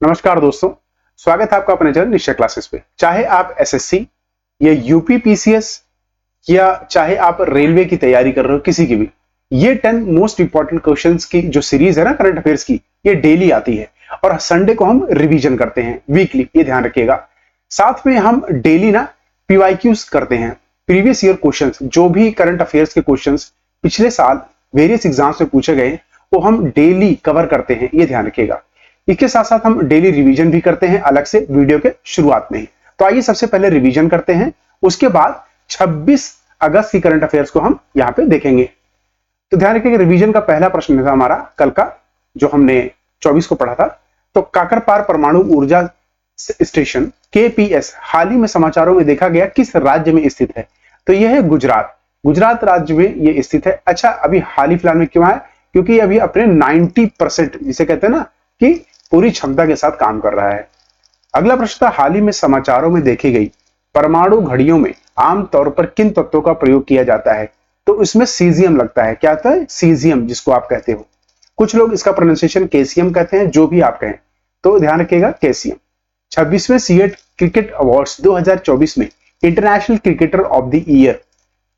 नमस्कार दोस्तों, स्वागत है आपका अपने चैनल निश्चय क्लासेस पे। चाहे आप एसएससी या यूपीपीसीएस या चाहे आप रेलवे की तैयारी कर रहे हो, किसी की भी, ये 10 मोस्ट इंपॉर्टेंट क्वेश्चंस की जो सीरीज है ना करंट अफेयर्स की, ये डेली आती है और संडे को हम रिवीजन करते हैं वीकली, ये ध्यान रखिएगा। साथ में हम डेली ना पीवाईक्यूज करते हैं, प्रीवियस ईयर क्वेश्चंस, जो भी करंट अफेयर्स के क्वेश्चंस पिछले साल वेरियस एग्जाम्स में पूछे गए वो हम डेली कवर करते हैं, ये ध्यान रखिएगा। इसके साथ साथ हम डेली रिवीजन भी करते हैं अलग से वीडियो के शुरुआत में ही। तो आइए सबसे पहले रिवीजन करते हैं, उसके बाद 26 अगस्त की करंट अफेयर्स को हम यहां पे देखेंगे। तो ध्यान रखिएगा, रिवीजन का पहला प्रश्न था हमारा कल का, जो हमने 24 को पढ़ा था। तो काकरपार परमाणु ऊर्जा स्टेशन केपीएस हाल ही में समाचारों में देखा गया किस राज्य में स्थित है? तो यह है गुजरात। गुजरात राज्य में यह स्थित है। अच्छा, अभी हाल ही फिलहाल में क्यों है? क्योंकि अभी अपने 90% जिसे कहते हैं ना कि पूरी क्षमता के साथ काम कर रहा है। अगला प्रश्न था, हाल ही में समाचारों में देखी गई परमाणु घड़ियों में आमतौर पर किन तत्वों का प्रयोग किया जाता है? तो इसमें सीजियम लगता है। क्या आता है? सीजियम, जिसको आप कहते हो। कुछ लोग इसका प्रोनाउंसिएशन कैसियम कहते हैं, जो भी आप कहें, तो ध्यान रखिएगा कैसियम। 26वें सीएट क्रिकेट अवार्ड्स 2024 में international cricketer of the year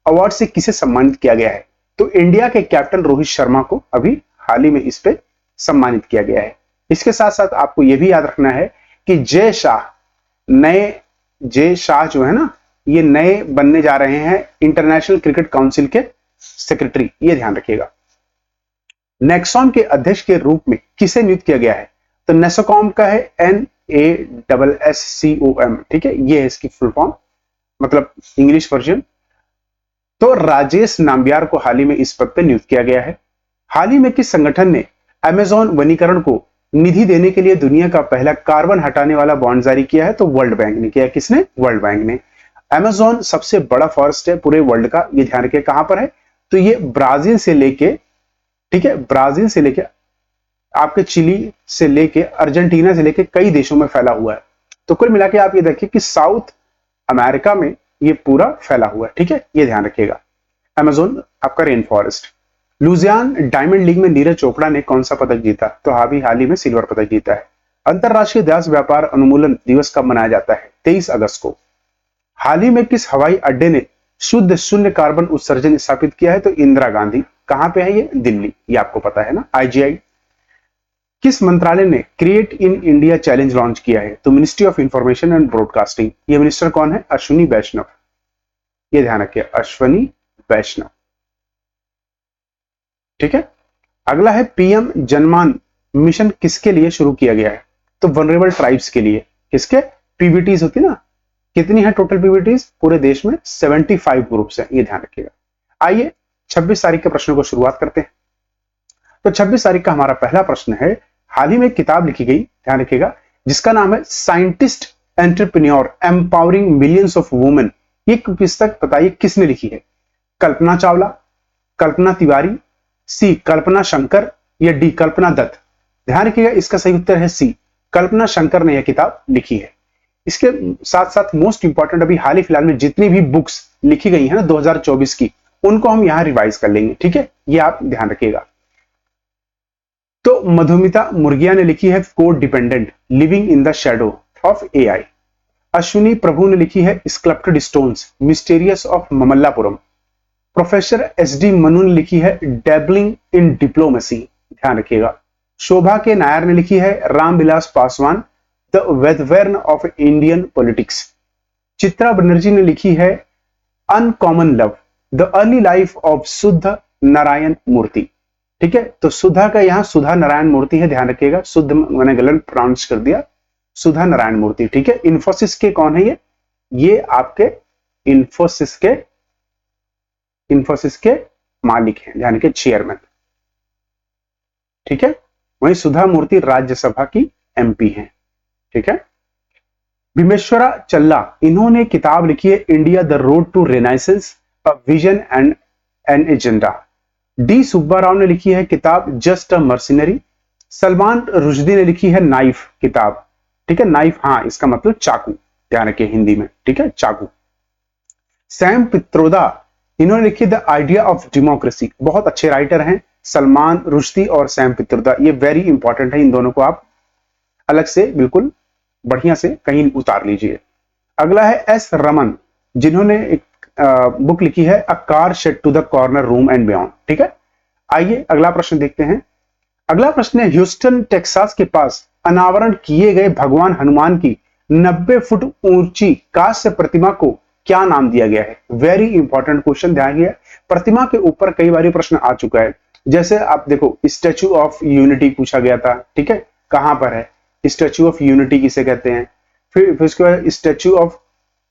award से किसे सम्मानित किया गया है? तो इंडिया के कैप्टन रोहित शर्मा को अभी हाल ही में इस पे सम्मानित किया गया है। इसके साथ साथ आपको यह भी याद रखना है कि जय शाह जो है ना, ये नए बनने जा रहे हैं इंटरनेशनल क्रिकेट काउंसिल के सेक्रेटरी, ये ध्यान रखिएगा। नेक्सॉन के अध्यक्ष के रूप में किसे नियुक्त किया गया है? तो नेसोकॉम का है NASSCOM, ठीक है, ये है इसकी फुल फॉर्म, मतलब इंग्लिश वर्जन। तो राजेश नाम्बियार को हाल ही में इस पद पर नियुक्त किया गया है। हाल ही में किस संगठन ने अमेजॉन वनीकरण को निधि देने के लिए दुनिया का पहला कार्बन हटाने वाला बॉन्ड जारी किया है? तो वर्ल्ड बैंक ने किया है। किसने? वर्ल्ड बैंक ने। अमेजॉन सबसे बड़ा फॉरेस्ट है पूरे वर्ल्ड का, ये ध्यान रखिए। कहां पर है? तो ये ब्राजील से लेके, ठीक है, ब्राजील से लेके आपके चिली से लेके अर्जेंटीना से लेके कई देशों में फैला हुआ है। तो कुल मिला के आप ये देखिए कि साउथ अमेरिका में ये पूरा फैला हुआ है, ठीक है, ये ध्यान रखिएगा। अमेजोन आपका रेन फॉरेस्ट। लुजियान डायमंड लीग में नीरज चोपड़ा ने कौन सा पदक जीता? तो हाल ही में सिल्वर पदक जीता है। अंतरराष्ट्रीय दास व्यापार अनुमूलन दिवस कब मनाया जाता है? 23 अगस्त को। हाल ही में किस हवाई अड्डे ने शुद्ध शून्य कार्बन उत्सर्जन स्थापित किया है? तो इंदिरा गांधी। कहां पे है ये? दिल्ली, ये आपको पता है ना, IGI। किस मंत्रालय ने create in India challenge launch किया है? तो ministry of information and broadcasting. ये मिनिस्टर कौन है? अश्विनी वैष्णव, ये ध्यान रखिए, अश्विनी वैष्णव, ठीक है। अगला है, PM जनमान मिशन किसके लिए शुरू किया गया है? तो वनरेबल ट्राइब्स के लिए। किसके? पीबीटीज होती ना, कितनी है टोटल पीबीटीज पूरे देश में? 75 ग्रुप्स है, ये ध्यान रखिएगा। आइए 26 तारीख के प्रश्नों को शुरुआत करते हैं। तो 26 तारीख का हमारा पहला प्रश्न है, हाल ही में किताब लिखी गई, ध्यान रखिएगा, जिसका नाम है scientist entrepreneur empowering millions of women. ये पुस्तक बताइए किसने लिखी है? कल्पना चावला, कल्पना तिवारी, सी कल्पना शंकर, या डी कल्पना दत्त। ध्यान रखिएगा, इसका सही उत्तर है सी, कल्पना शंकर ने यह किताब लिखी है। इसके साथ साथ मोस्ट इंपॉर्टेंट, अभी हाल ही फिलहाल में जितनी भी बुक्स लिखी गई है ना 2024 की, उनको हम यहां रिवाइज कर लेंगे, ठीक है, ये आप ध्यान रखिएगा। तो मधुमिता मुर्गिया ने लिखी है code dependent living in the shadow of AI। Ashwini Prabhu ने लिखी है sculpted stones mysterious of Mamallapuram. Professor SD Manu ने लिखी है डैबलिंग इन डिप्लोमेसी, ध्यान रखिएगा। शोभा के नायर ने लिखी है Ramvilas Paswan the weathervane of Indian politics. Chitra Banerjee ने लिखी है uncommon love the early life of Sudha Narayana मूर्ति, ठीक है। तो सुधा का यहां सुधा नारायण मूर्ति है, ध्यान रखिएगा, शुद्ध मैंने गलत प्रोनाउंस कर दिया, सुधा नारायण मूर्ति, ठीक है। इन्फोसिस के कौन है ये आपके इन्फोसिस के मालिक हैं, ध्यान रखिए, चेयरमैन, ठीक है। वहीं सुधा मूर्ति राज्यसभा की MP हैं, ठीक है। भीमेश्वरा चल्ला, इन्होंने किताब लिखी है India the road to renaissance a vision and an agenda. D Subba Rao ने लिखी है किताब just a mercenary. Salman Rushdie ने लिखी है नाइफ किताब, ठीक है, नाइफ, हाँ, इसका मतलब चाकू, ध्यान रखिए हिंदी में, ठीक है, चाकू। सैम पित्रोदा, इन्होंने लिखी द आइडिया ऑफ डेमोक्रेसी। बहुत अच्छे राइटर हैं सलमान रुश्दी और सैम पित्रोदा, ये वेरी इंपॉर्टेंट है, इन दोनों को आप अलग से बिल्कुल बढ़िया से कहीं उतार लीजिए। अगला है एस रमन, जिन्होंने एक बुक लिखी है a car shed to the corner room and beyond. ठीक है, आइए अगला प्रश्न देखते हैं। अगला प्रश्न है ह्यूस्टन टेक्सास के पास अनावरण किए गए भगवान हनुमान की 90 फुट ऊंची कांस्य प्रतिमा को क्या नाम दिया गया है? वेरी इंपॉर्टेंट क्वेश्चन, ध्यान दिया। प्रतिमा के ऊपर कई बार प्रश्न आ चुका है। जैसे आप देखो स्टैचू ऑफ यूनिटी पूछा गया था, ठीक है, कहां पर है स्टैचू ऑफ यूनिटी, किसे कहते हैं? फिर उसके बाद स्टैचू ऑफ,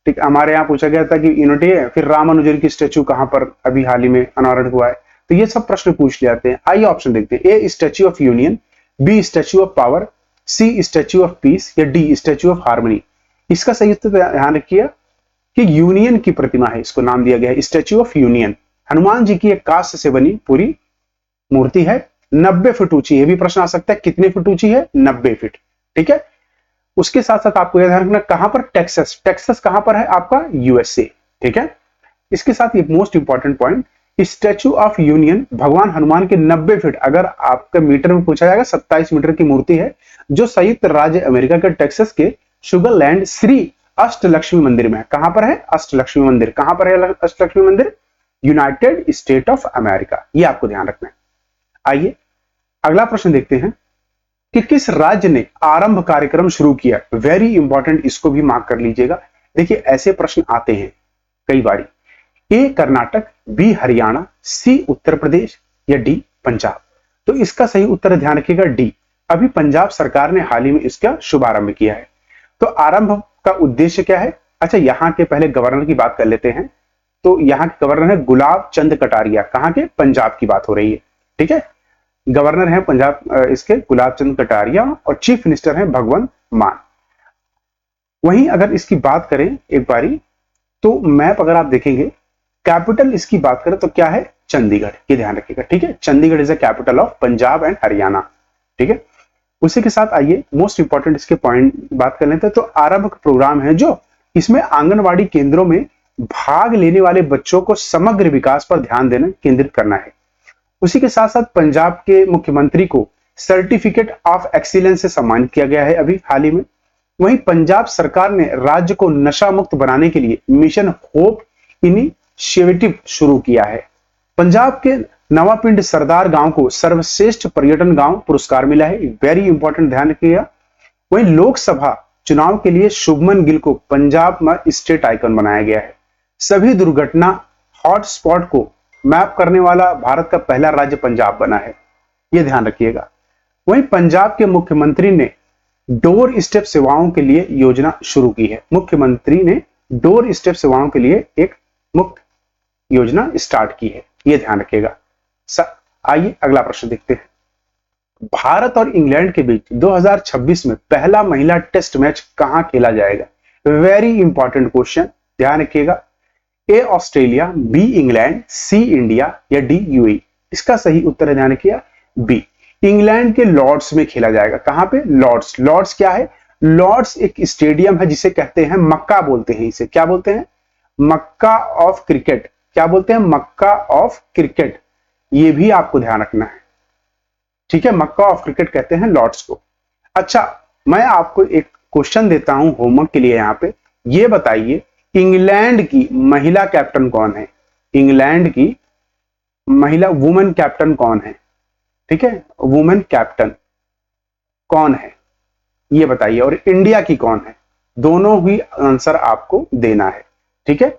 ठीक, हमारे यहाँ पूछा गया था कि यूनिटी है, फिर रामानुजन की स्टैचू कहां पर अभी हाल ही में अनावरण हुआ है। तो ये सब प्रश्न पूछ ले आते हैं। आइए ऑप्शन देखते हैं। A statue of union, B statue of power, C statue of peace या डी स्टैचू ऑफ हार्मनी। इसका सही उत्तर ध्यान रखिए कि यूनियन की प्रतिमा है, इसको नाम दिया गया है statue of union. Hanuman ji की एक कांस्य से बनी पूरी मूर्ति है, 90 फुट ऊंची। ये भी प्रश्न आ सकता है कितने फुट ऊंची है? 90 फीट। ठीक है, उसके साथ साथ आपको ध्यान रखना कहां पर? टेक्सास। टेक्सास कहां पर है? आपका यूएसए। ठीक है, इसके साथ ये most important point, statue of union भगवान हनुमान के 90 फीट, अगर आपके मीटर में पूछा जाएगा 27 मीटर की मूर्ति है, जो संयुक्त राज्य अमेरिका के टेक्सास के शुगरलैंड श्री अष्टलक्ष्मी मंदिर में है। कहां पर है? अष्टलक्ष्मी मंदिर। कहां पर है अष्टलक्ष्मी मंदिर? United state of America. ये आपको ध्यान रखना है। आइए अगला प्रश्न देखते हैं कि किस राज्य ने आरंभ कार्यक्रम शुरू किया? वेरी इंपॉर्टेंट, इसको भी मार्क कर लीजिएगा। देखिए ऐसे प्रश्न आते हैं कई बारी। ए कर्नाटक, बी हरियाणा, सी उत्तर प्रदेश या डी पंजाब। तो इसका सही उत्तर ध्यान रखिएगा डी। अभी पंजाब सरकार ने हाल ही में इसका शुभारंभ किया है। तो आरंभ का उद्देश्य क्या है? अच्छा, यहाँ के पहले गवर्नर की बात कर लेते हैं। तो यहाँ के गवर्नर है गुलाब चंद कटारिया। कहाँ के? पंजाब की बात हो रही है। ठीक है, गवर्नर है पंजाब इसके गुलाब चंद कटारिया और चीफ मिनिस्टर है भगवंत मान। वहीं अगर इसकी बात करें एक बारी, तो मैप अगर आप देखेंगे, कैपिटल इसकी बात करें तो क्या है? चंडीगढ़। ये ध्यान रखिएगा। ठीक है, Chandigarh is the capital of Punjab and Haryana. ठीक है, उसी के साथ आइए मोस्ट इंपॉर्टेंट इसके पॉइंट बात कर लेते हैं। तो आरंभ प्रोग्राम है जो इसमें आंगनवाड़ी केंद्रों में भाग लेने वाले बच्चों को समग्र विकास पर ध्यान देना केंद्रित करना है। उसी के साथ साथ पंजाब के मुख्यमंत्री को सर्टिफिकेट ऑफ एक्सीलेंस से सम्मानित किया गया है अभी हाल ही में। वहीं पंजाब सरकार ने राज्य को नशा मुक्त बनाने के लिए मिशन होप इनिशिएटिव शुरू किया है। पंजाब के नवापिंड सरदार गांव को सर्वश्रेष्ठ पर्यटन गांव पुरस्कार मिला है। वेरी इंपॉर्टेंट, ध्यान रखिएगा। वहीं लोकसभा चुनाव के लिए शुभमन गिल को पंजाब में स्टेट आइकन बनाया गया है। सभी दुर्घटना हॉटस्पॉट को मैप करने वाला भारत का पहला राज्य पंजाब बना है। यह ध्यान रखिएगा। वहीं पंजाब के मुख्यमंत्री ने डोर स्टेप सेवाओं के लिए योजना शुरू की है। मुख्यमंत्री ने डोर स्टेप सेवाओं के लिए एक मुख्य योजना स्टार्ट की है। यह ध्यान रखिएगा। आइए अगला प्रश्न देखते हैं। भारत और इंग्लैंड के बीच 2026 में पहला महिला टेस्ट मैच कहां खेला जाएगा? वेरी इंपॉर्टेंट क्वेश्चन, ध्यान रखिएगा। A Australia, B England, C India या डी यूएई। इसका सही उत्तर है, ध्यान रखिएगा, बी। इंग्लैंड के लॉर्ड्स में खेला जाएगा। कहां पे? लॉर्ड्स। लॉर्ड्स क्या है? लॉर्ड्स एक स्टेडियम है जिसे कहते हैं मक्का बोलते हैं। इसे क्या बोलते हैं? मक्का ऑफ क्रिकेट। क्या बोलते हैं? मक्का ऑफ क्रिकेट। ये भी आपको ध्यान रखना है। ठीक है, मक्का ऑफ क्रिकेट कहते हैं लॉर्ड्स को। अच्छा, मैं आपको एक क्वेश्चन देता हूं होमवर्क के लिए। यहां पे ये बताइए इंग्लैंड की महिला कैप्टन कौन है? इंग्लैंड की महिला वुमेन कैप्टन कौन है? ठीक है, वुमेन कैप्टन कौन है ये बताइए। और इंडिया की कौन है? दोनों ही आंसर आपको देना है। ठीक है,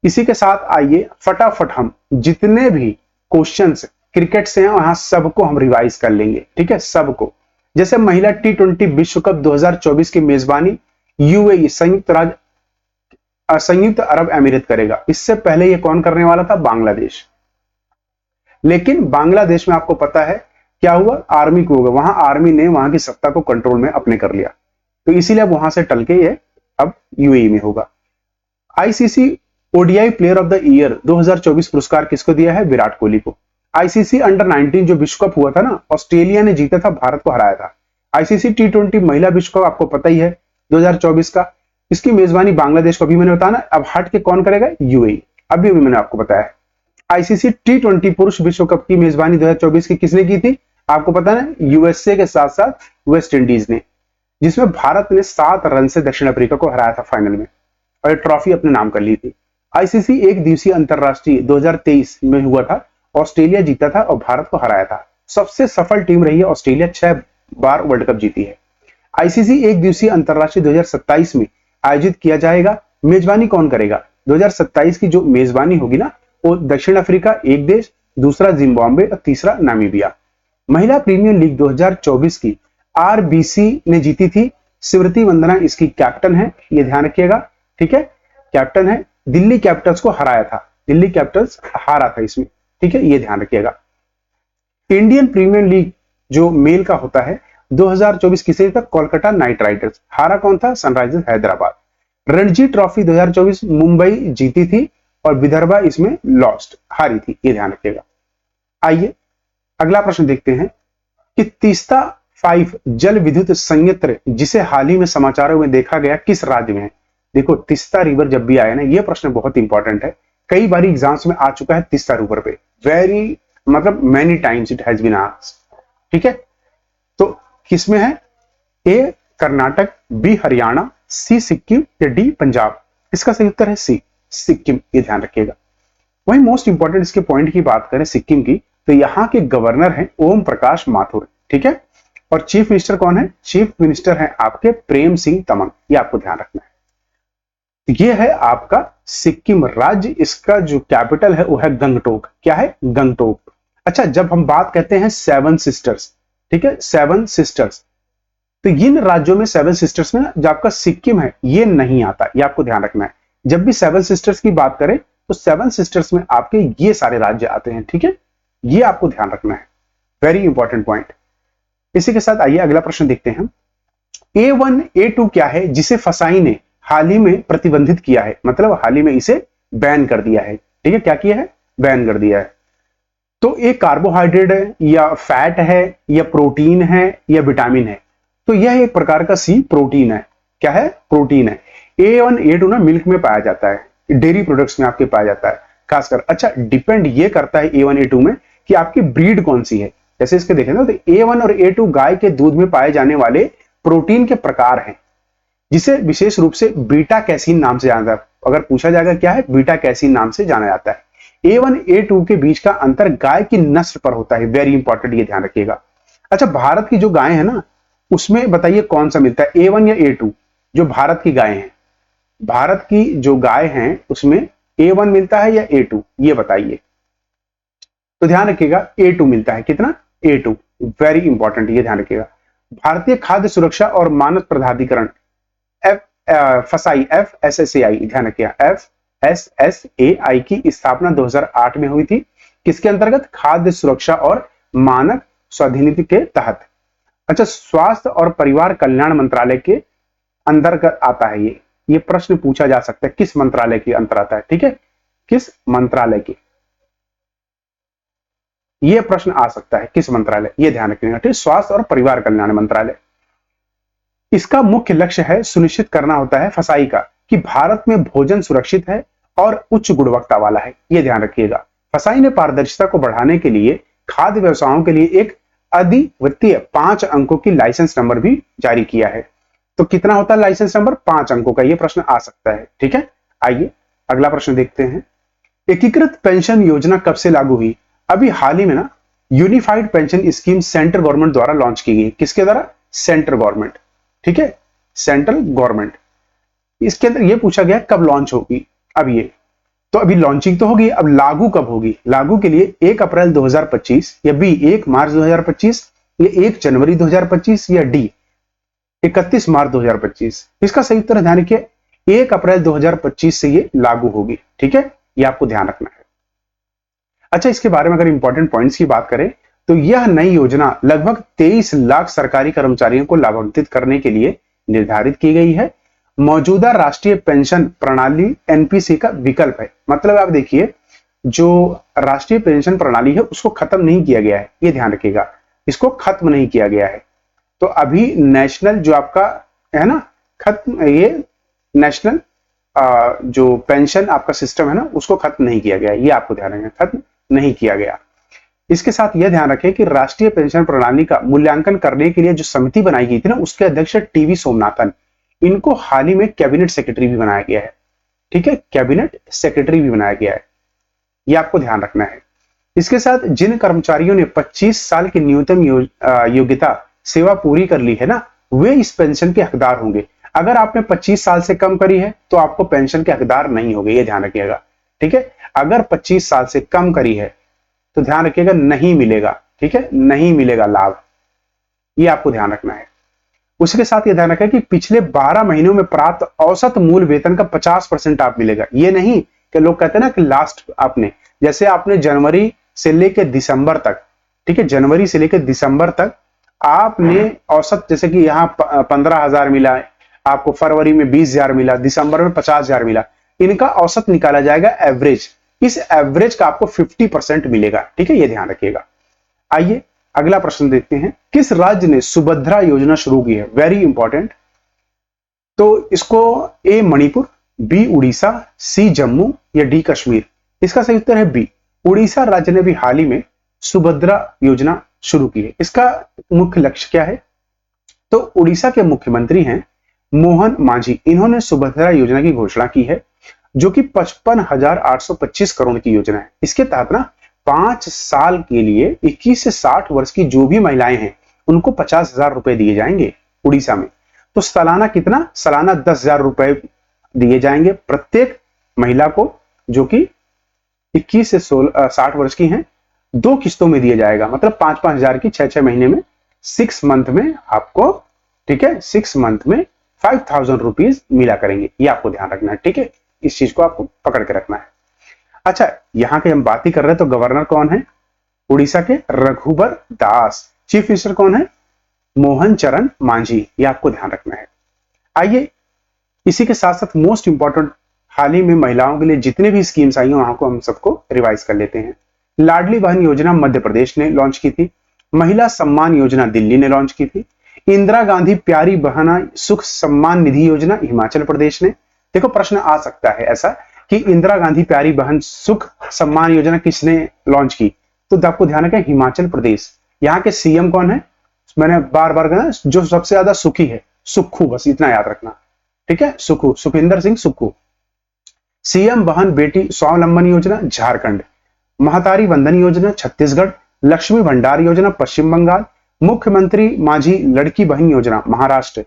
इसी के साथ आइए फटाफट हम जितने भी क्वेश्चंस क्रिकेट से हैं वहां सबको हम रिवाइज कर लेंगे। ठीक है, सबको। जैसे महिला T20 विश्व कप 2024 की मेजबानी यूएई संयुक्त अरब अमीरात करेगा। इससे पहले ये कौन करने वाला था? बांग्लादेश। लेकिन बांग्लादेश में आपको पता है क्या हुआ? आर्मी को होगा, वहां आर्मी ने वहां की सत्ता को कंट्रोल में अपने कर लिया, तो इसीलिए वहां से टल के ये अब यूएई में होगा। ICC ODI player of the year 2024 पुरस्कार किसको दिया है? विराट कोहली को। आईसीसी अंडर 19 जो विश्व कप हुआ था ना, ऑस्ट्रेलिया ने जीता था, भारत को हराया था। आईसीसी T20 महिला विश्व कप आपको पता ही है 2024 का, इसकी मेजबानी बांग्लादेश को, अभी मैंने बताया ना। अब हट के कौन करेगा? यूएई। अभी मैंने आपको बताया। आईसीसी T20 पुरुष विश्व कप की मेजबानी 2024 की किसने की थी? आपको पता है यूएसए के साथ साथ वेस्ट इंडीज ने, जिसमें भारत ने 7 रन से दक्षिण अफ्रीका को हराया था फाइनल में और ये ट्रॉफी अपने नाम कर ली थी। आईसीसी एक दिवसीय अंतरराष्ट्रीय 2023 में हुआ था, ऑस्ट्रेलिया जीता था और भारत को हराया था। सबसे सफल टीम रही है ऑस्ट्रेलिया, 6 बार वर्ल्ड कप जीती है। आईसीसी एक दिवसीय अंतरराष्ट्रीय 2027 में आयोजित किया जाएगा। मेजबानी कौन करेगा? 2027 की जो मेजबानी होगी ना, वो दक्षिण अफ्रीका एक देश, दूसरा जिम्बाब्वे और तीसरा नामीबिया। महिला प्रीमियर लीग 2024 की आरबीसी ने जीती थी। स्मृति मंदाना इसकी कैप्टन है, ये ध्यान रखिएगा, ठीक है, कैप्टन है। दिल्ली कैपिटल्स को हराया था, दिल्ली कैपिटल्स हारा था इसमें, ठीक है, ये ध्यान रखिएगा। इंडियन प्रीमियर लीग जो मेल का होता है 2024 किसे तक? Kolkata night Riders. हारा कौन था? सनराइजर्स हैदराबाद। रणजी ट्रॉफी 2024 मुंबई जीती थी और विदर्भा इसमें लॉस्ट, हारी थी, ये ध्यान रखिएगा। आइए अगला प्रश्न देखते हैं कि तीस्ता 5 जल विद्युत संयंत्र जिसे हाल ही में समाचारों में देखा गया किस राज्य में है? देखो तीस्ता रिवर जब भी आया ना, ये प्रश्न बहुत इंपॉर्टेंट है, कई बार एग्जाम्स में आ चुका है तीस्ता रिवर पे, वेरी मतलब many times it has been asked, ठीक है। तो किसमें है? A Karnataka, B Haryana, C Sikkim या डी पंजाब। इसका सही उत्तर है सी, सिक्किम, ये ध्यान रखिएगा। वही मोस्ट इंपॉर्टेंट इसके पॉइंट की बात करें सिक्किम की, तो यहाँ के गवर्नर हैं ओम प्रकाश माथुर, ठीक है, और चीफ मिनिस्टर कौन है? चीफ मिनिस्टर हैं आपके प्रेम सिंह तमंग, ये आपको ध्यान रखना है। ये है आपका सिक्किम राज्य, इसका जो कैपिटल है वो है गंगटोक। क्या है? गंगटोक। अच्छा, जब हम बात कहते हैं 7 सिस्टर्स, ठीक है, 7 सिस्टर्स, तो इन राज्यों में 7 सिस्टर्स में जो आपका सिक्किम है ये नहीं आता, ये आपको ध्यान रखना है। जब भी 7 सिस्टर्स की बात करें तो 7 सिस्टर्स में आपके ये सारे राज्य आते हैं, ठीक है, ये आपको ध्यान रखना है, वेरी इंपॉर्टेंट पॉइंट। इसी के साथ आइए अगला प्रश्न देखते हैं। A1 A2 क्या है जिसे फसाई ने हाल ही में प्रतिबंधित किया है, मतलब हाल ही में इसे बैन कर दिया है, ठीक है, क्या किया है? बैन कर दिया है। तो एक कार्बोहाइड्रेट है या फैट है या प्रोटीन है या विटामिन है? तो यह एक प्रकार का सी प्रोटीन है। क्या है? प्रोटीन है। A1 A2 ना मिल्क में पाया जाता है, डेयरी प्रोडक्ट्स में आपके पाया जाता है खासकर। अच्छा, डिपेंड ये करता है A1 A2 में कि आपकी ब्रीड कौन सी है। जैसे इसके देखें ना, तो A1 और A2 गाय के दूध में पाए जाने वाले प्रोटीन के प्रकार हैं, जिसे विशेष रूप से बीटा कैसीन नाम से जाना जाता है। अगर पूछा जाएगा क्या है, बीटा कैसीन नाम से जाना जाता है। A1 A2 के बीच का अंतर गाय की नस्ल पर होता है, वेरी इंपॉर्टेंट, ये ध्यान रखिएगा। अच्छा, भारत की जो गाय है ना, उसमें बताइए कौन सा मिलता है, A1 या A2? जो भारत की गाय है, भारत की जो गाय है उसमें A1 मिलता है या A2, ये बताइए। तो ध्यान रखिएगा A2 मिलता है। कितना? A2, वेरी इंपॉर्टेंट, ये ध्यान रखिएगा। भारतीय खाद्य सुरक्षा और मानक प्राधिकरण FSSAI, ध्यान रखिएगा, FSSAI की स्थापना 2008 में हुई थी। किसके अंतर्गत? खाद्य सुरक्षा और मानक स्वाधीनता के तहत। अच्छा, स्वास्थ्य और परिवार कल्याण मंत्रालय के अंतर्गत आता है ये प्रश्न पूछा जा सकता है, किस मंत्रालय के अंतर आता है, ठीक है, किस मंत्रालय के, ये प्रश्न आ सकता है, किस मंत्रालय, ये ध्यान रखिएगा, ठीक, स्वास्थ्य और परिवार कल्याण मंत्रालय। इसका मुख्य लक्ष्य है सुनिश्चित करना होता है फसाई का कि भारत में भोजन सुरक्षित है और उच्च गुणवत्ता वाला है, ये ध्यान रखिएगा। फसाई ने पारदर्शिता को बढ़ाने के लिए खाद्य व्यवसायों के लिए एक अद्वितीय 5 अंकों की लाइसेंस नंबर भी जारी किया है। तो कितना होता है लाइसेंस नंबर? 5 अंकों का, ये प्रश्न आ सकता है, ठीक है। आइए अगला प्रश्न देखते हैं। एकीकृत पेंशन योजना कब से लागू हुई? अभी हाल ही में ना unified pension scheme central government द्वारा लॉन्च की गई। किसके द्वारा? सेंट्रल गवर्नमेंट, ठीक है, सेंट्रल गवर्नमेंट। इसके अंदर ये पूछा गया कब लॉन्च होगी। अब ये तो अभी लॉन्चिंग तो होगी, अब लागू कब होगी? लागू के लिए 1 अप्रैल 2025 या बी 1 मार्च 2025 या 1 जनवरी 2025 या डी 31 मार्च 2025। इसका सही उत्तर ध्यान रखिए, 1 अप्रैल 2025 से ये लागू होगी, ठीक है, ये आपको ध्यान रखना है। अच्छा, इसके बारे में अगर इंपॉर्टेंट पॉइंट्स की बात करें तो यह नई योजना लगभग 23 लाख सरकारी कर्मचारियों को लाभान्वित करने के लिए निर्धारित की गई है। मौजूदा राष्ट्रीय पेंशन प्रणाली एनपीसी का विकल्प है। मतलब आप देखिए, जो राष्ट्रीय पेंशन प्रणाली है उसको खत्म नहीं किया गया है, ये ध्यान रखिएगा, इसको खत्म नहीं किया गया है। तो अभी नेशनल जो आपका है ना, खत्म, ये नेशनल जो पेंशन आपका सिस्टम है ना, उसको खत्म नहीं किया गया, ये आपको ध्यान रखना, खत्म नहीं किया गया। इसके साथ यह ध्यान रखें कि राष्ट्रीय पेंशन प्रणाली का मूल्यांकन करने के लिए जो समिति बनाई गई थी ना, उसके अध्यक्ष टीवी सोमनाथन, इनको हाल ही में कैबिनेट सेक्रेटरी भी बनाया गया है। ठीक है, कैबिनेट सेक्रेटरी भी बनाया गया है, यह आपको ध्यान रखना है। इसके साथ जिन कर्मचारियों ने 25 साल की न्यूनतम योग्यता सेवा पूरी कर ली है ना, वे इस पेंशन के हकदार होंगे। अगर आपने 25 साल से कम करी है तो आपको पेंशन के हकदार नहीं होंगे, ये ध्यान रखिएगा। ठीक है, अगर 25 साल से कम करी है तो ध्यान रखिएगा नहीं मिलेगा। ठीक है, नहीं मिलेगा लाभ, ये आपको ध्यान रखना है। उसके साथ ये ध्यान रखें कि पिछले 12 महीनों में प्राप्त औसत मूल वेतन का 50% आप मिलेगा। ये नहीं कि लोग कहते हैं ना कि लास्ट आपने, जैसे आपने जनवरी से लेकर दिसंबर तक, ठीक है, जनवरी से लेकर दिसंबर तक आपने औसत, जैसे कि यहाँ 15,000 मिला, आपको फरवरी में 20,000 मिला, दिसंबर में 50,000 मिला, इनका औसत निकाला जाएगा एवरेज। इस एवरेज का आपको 50% मिलेगा। ठीक है, ये ध्यान रखिएगा। आइए अगला प्रश्न देखते हैं, किस राज्य ने सुभद्रा योजना शुरू की है? Very important. तो इसको ए मणिपुर, बी उड़ीसा, सी जम्मू या डी कश्मीर? इसका सही उत्तर है बी, उड़ीसा राज्य ने भी हाल ही में सुभद्रा योजना शुरू की है। इसका मुख्य लक्ष्य क्या है? तो उड़ीसा के मुख्यमंत्री हैं मोहन मांझी, इन्होंने सुभद्रा योजना की घोषणा की है, जो कि 55,825 करोड़ की योजना है। इसके तहत ना 5 साल के लिए 21 से 60 वर्ष की जो भी महिलाएं हैं उनको 50,000 रुपए दिए जाएंगे उड़ीसा में। तो सालाना कितना? सालाना 10,000 रुपए दिए जाएंगे प्रत्येक महिला को, जो कि 21 से 60 वर्ष की हैं। 2 किस्तों में दिया जाएगा, मतलब 5-5 हजार की 6-6 महीने में, 6 मंथ में आपको, ठीक है, 6 मंथ में 5,000 रुपीज मिला करेंगे। ये आपको ध्यान रखना है। ठीक है, इस चीज को आपको पकड़ के रखना है। अच्छा, यहां के हम बात ही कर रहे हैं, तो गवर्नर कौन है? उड़ीसा के रघुबर दास। चीफ मिनिस्टर कौन है? मोहन चरण मांझी। ये आपको ध्यान रखना है। आइए इसी के साथ साथ मोस्ट इंपॉर्टेंट, हाल ही में महिलाओं के लिए जितने भी स्कीम्स आई हैं वहां को हम सबको रिवाइज कर लेते हैं। लाडली बहन योजना मध्य प्रदेश ने लॉन्च की थी। महिला सम्मान योजना दिल्ली ने लॉन्च की थी। इंदिरा गांधी प्यारी बहना सुख सम्मान निधि योजना हिमाचल प्रदेश ने। देखो प्रश्न आ सकता है ऐसा कि इंदिरा गांधी प्यारी बहन सुख सम्मान योजना किसने लॉन्च की? तो आपको ध्यान रखें हिमाचल प्रदेश। यहाँ के सीएम कौन है? मैंने बार बार कहा, जो सबसे ज्यादा सुखी है, सुक्खू, बस इतना याद रखना। ठीक है, सुक्खू, सुखविंदर सिंह सुक्खू। सीएम बहन बेटी स्वावलंबन योजना झारखंड। महतारी वंदन योजना छत्तीसगढ़। लक्ष्मी भंडार योजना पश्चिम बंगाल। मुख्यमंत्री माझी लड़की बहन योजना महाराष्ट्र।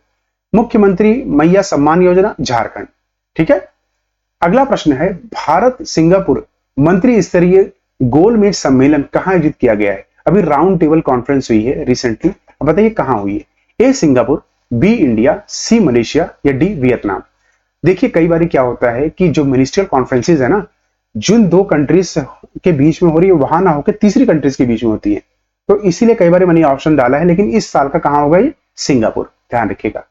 मुख्यमंत्री मैया सम्मान योजना झारखंड। ठीक है, अगला प्रश्न है, भारत सिंगापुर मंत्री स्तरीय गोलमेज सम्मेलन कहां आयोजित किया गया है? अभी राउंड टेबल कॉन्फ्रेंस हुई है रिसेंटली, अब बताइए कहां हुई है? ए सिंगापुर, बी इंडिया, सी मलेशिया या डी वियतनाम? देखिए कई बार क्या होता है कि जो मिनिस्ट्रियल कॉन्फ्रेंसेज है ना, जिन 2 कंट्रीज के बीच में हो रही है वहां ना होकर तीसरी कंट्रीज के बीच में होती है, तो इसीलिए कई बार मैंने ऑप्शन डाला है, लेकिन इस साल का कहां होगा? ये सिंगापुर, ध्यान रखिएगा।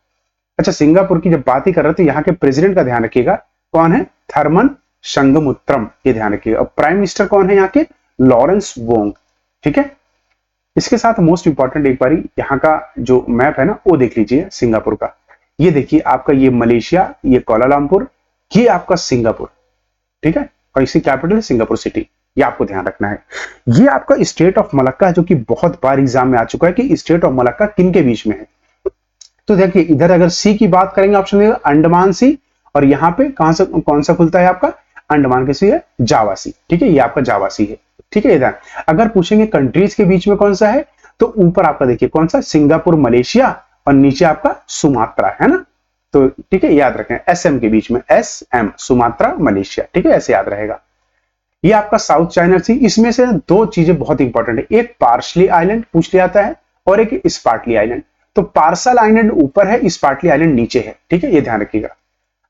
अच्छा, सिंगापुर की जब बात ही कर रहे हैं तो यहाँ के प्रेसिडेंट का ध्यान रखिएगा, कौन है? थर्मन शंगमुत्रम, ये ध्यान रखिएगा। और प्राइम मिनिस्टर कौन है यहाँ के? Lawrence Wong. ठीक है, इसके साथ मोस्ट इंपॉर्टेंट एक बारी यहाँ का जो मैप है ना वो देख लीजिए सिंगापुर का। ये देखिए आपका, ये मलेशिया, ये कोलालमपुर, ये आपका सिंगापुर। ठीक है, और इसकी कैपिटल है सिंगापुर सिटी। ये आपको ध्यान रखना है। ये आपका स्टेट ऑफ मलक्का है, जो कि बहुत बार एग्जाम में आ चुका है कि स्टेट ऑफ मलक्का किन के बीच में है। तो देखिए इधर अगर सी की बात करेंगे, ऑप्शन देगा अंडमान सी, और यहाँ पे कौन सा खुलता है आपका? अंडमान के सी है जावा सी। ठीक है, ये आपका जावा सी है। ठीक है, इधर अगर पूछेंगे कंट्रीज के बीच में कौन सा है, तो ऊपर आपका देखिए कौन सा? सिंगापुर मलेशिया, और नीचे आपका सुमात्रा है ना। तो ठीक है, याद रखें एसएम के बीच में, एसएम सुमात्रा मलेशिया। ठीक है, ऐसे याद रहेगा। ये आपका साउथ चाइना सी। इसमें से 2 चीजें बहुत इंपॉर्टेंट है, एक पार्शली आइलैंड पूछ लिया जाता है और एक स्पार्टली आइलैंड। तो पार्सल आइलैंड ऊपर है, स्पार्टली आइलैंड नीचे है। ठीक है, ये ध्यान रखिएगा।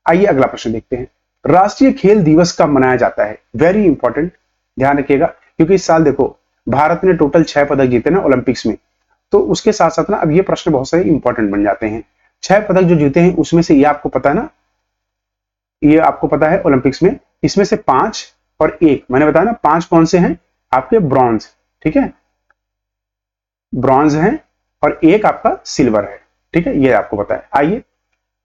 आइए अगला प्रश्न देखते हैं, राष्ट्रीय खेल दिवस कब मनाया जाता है? वेरी इंपॉर्टेंट, ध्यान रखिएगा, क्योंकि इस साल देखो भारत ने टोटल 6 पदक जीते ना ओलंपिक्स में। तो उसके साथ साथ ना अब ये प्रश्न बहुत सारे इंपॉर्टेंट बन जाते हैं। 6 पदक जो जीते हैं उसमें से ये आपको पता है ना, ये आपको पता है ओलंपिक्स में, इसमें से 5 और 1 मैंने बताया ना, 5 कौन से हैं आपके? ब्रॉन्ज। ठीक है, ब्रॉन्ज है, और 1 आपका सिल्वर है। ठीक है, ये आपको पता है। आइए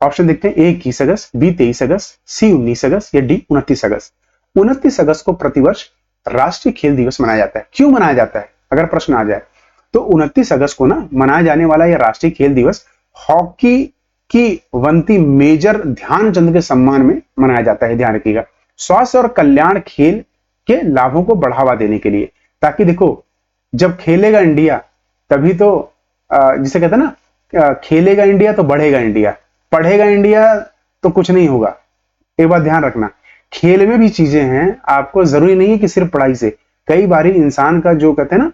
ऑप्शन देखते हैं, ए 21 अगस्त, बी 23 अगस्त, सी 19 अगस्त या डी 29 अगस्त? 29 अगस्त को प्रतिवर्ष राष्ट्रीय खेल दिवस मनाया जाता है। क्यों मनाया जाता है? अगर प्रश्न आ जाए तो 29 अगस्त को ना मनाया जाने वाला यह राष्ट्रीय खेल दिवस हॉकी की वंती मेजर ध्यानचंद के सम्मान में मनाया जाता है। ध्यान रखिएगा, स्वास्थ्य और कल्याण खेल के लाभों को बढ़ावा देने के लिए, ताकि देखो जब खेलेगा इंडिया तभी तो जिसे कहते हैं ना खेलेगा इंडिया तो बढ़ेगा इंडिया, पढ़ेगा इंडिया तो कुछ नहीं होगा। एक बात ध्यान रखना, खेल में भी चीजें हैं, आपको जरूरी नहीं है कि सिर्फ पढ़ाई से। कई बार इंसान का जो कहते हैं ना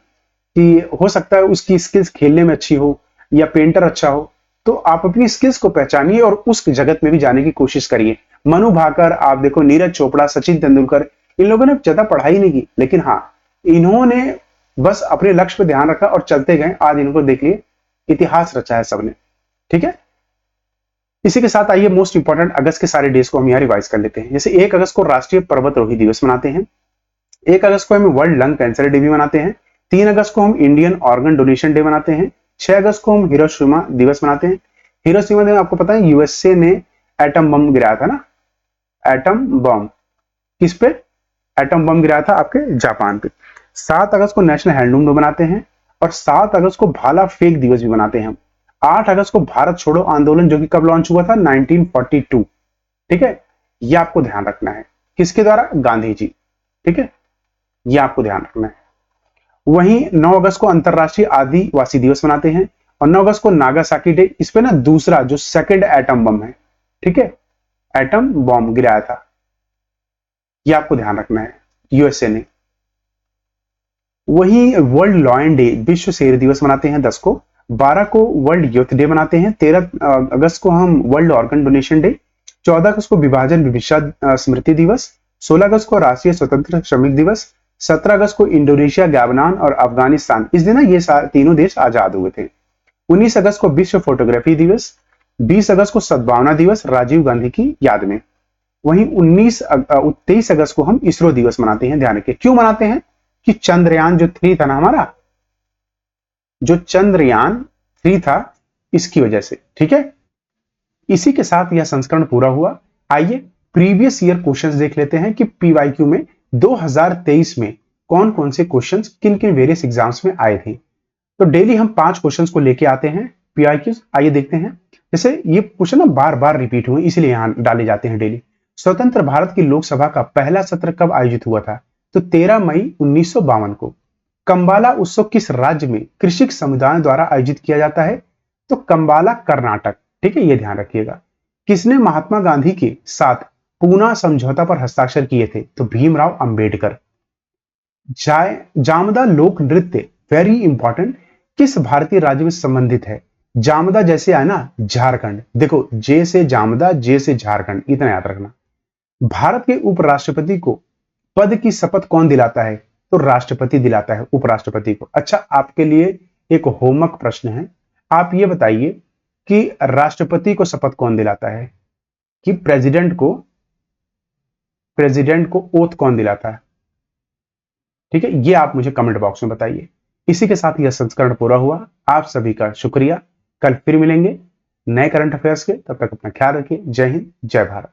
कि हो सकता है उसकी स्किल्स खेलने में अच्छी हो या पेंटर अच्छा हो, तो आप अपनी स्किल्स को पहचानिए और उस जगत में भी जाने की कोशिश करिए। मनु भाकर, आप देखो नीरज चोपड़ा, सचिन तेंदुलकर, इन लोगों ने ज्यादा पढ़ाई नहीं की, लेकिन हाँ इन्होंने बस अपने लक्ष्य पे ध्यान रखा और चलते गए। आज इनको देखिए इतिहास रचा है सबने। ठीक है, इसी के साथ आइए मोस्ट इंपॉर्टेंट अगस्त के सारे डेज को हम यहाँ रिवाइज कर लेते हैं। जैसे 1 अगस्त को राष्ट्रीय पर्वतारोही दिवस मनाते हैं, 1 अगस्त को हम वर्ल्ड लंग कैंसर डे भी मनाते हैं, 3 अगस्त को हम इंडियन ऑर्गन डोनेशन डे मनाते हैं, 6 अगस्त को हम हिरोशिमा दिवस मनाते हैं। हिरोशिमा में आपको पता है यूएसए ने एटम बम गिराया था ना, एटम बम किस पे, एटम बम गिराया था आपके जापान पे। 7 अगस्त को नेशनल हैंडलूम डे मनाते हैं और 7 अगस्त को भाला फेंक दिवस भी मनाते हैं हम। 8 अगस्त को भारत छोड़ो आंदोलन जो कि कब लॉन्च हुआ था, 1942। ठीक है, यह आपको ध्यान रखना है, किसके द्वारा, गांधी जी। ठीक है, यह आपको ध्यान रखना है। वहीं 9 अगस्त को अंतरराष्ट्रीय आदिवासी दिवस मनाते हैं और 9 अगस्त को नागासाकी डे। इस पे ना दूसरा जो सेकंड एटम बम है, ठीक है, एटम बम गिराया था, यह आपको ध्यान रखना है, यूएसए ने। वहीं वर्ल्ड लॉयन डे, विश्व शेर दिवस मनाते हैं 10 को। 12 को वर्ल्ड यूथ डे मनाते हैं। 13 अगस्त को हम वर्ल्ड ऑर्गन डोनेशन डे। 14 अगस्त को विभाजन विविधता स्मृति दिवस। 16 अगस्त को राष्ट्रीय स्वतंत्र श्रमिक दिवस। 17 अगस्त को इंडोनेशिया, गैबनान और अफगानिस्तान, इस दिन ये तीनों देश आजाद हुए थे। 19 अगस्त को विश्व फोटोग्राफी दिवस। 20 अगस्त को सद्भावना दिवस, राजीव गांधी की याद में। वहीं 23 अगस्त को हम इसरो दिवस मनाते हैं। ध्यान रखिए क्यों मनाते हैं, कि चंद्रयान जो 3 था ना हमारा, जो चंद्रयान 3 था, इसकी वजह से। ठीक है, इसी के साथ यह संस्करण पूरा हुआ। आइए प्रीवियस ईयर क्वेश्चंस देख लेते हैं कि पीवाईक्यू में 2023 में कौन कौन से क्वेश्चंस किन किन वेरियस एग्जाम्स में आए थे। तो डेली हम 5 क्वेश्चंस को लेके आते हैं पीवाईक्यू। आइए देखते हैं। जैसे ये क्वेश्चन ना बार बार रिपीट हुए, इसलिए यहां डाले जाते हैं डेली। स्वतंत्र भारत की लोकसभा का पहला सत्र कब आयोजित हुआ था, तो 13 मई 1952 को। कंबाला उत्सव किस राज्य में कृषक समुदाय द्वारा आयोजित किया जाता है, तो कंबाला कर्नाटक। ठीक है, ये ध्यान रखिएगा। किसने महात्मा गांधी के साथ पूना समझौता पर हस्ताक्षर किए थे, तो भीमराव अंबेडकर। जामदा लोक नृत्य, वेरी इंपॉर्टेंट, किस भारतीय राज्य में संबंधित है। जामदा जैसे आए ना, झारखंड। देखो जे से जामदा, जे से झारखंड, इतना याद रखना। भारत के उपराष्ट्रपति को पद की शपथ कौन दिलाता है, तो राष्ट्रपति दिलाता है उपराष्ट्रपति को। अच्छा, आपके लिए एक होमवर्क प्रश्न है, आप ये बताइए कि राष्ट्रपति को शपथ कौन दिलाता है, कि प्रेसिडेंट को ओथ कौन दिलाता है। ठीक है, ये आप मुझे कमेंट बॉक्स में बताइए। इसी के साथ यह संस्करण पूरा हुआ। आप सभी का शुक्रिया। कल फिर मिलेंगे नए करंट अफेयर्स के, तब तक अपना ख्याल रखिए। जय हिंद, जय भारत।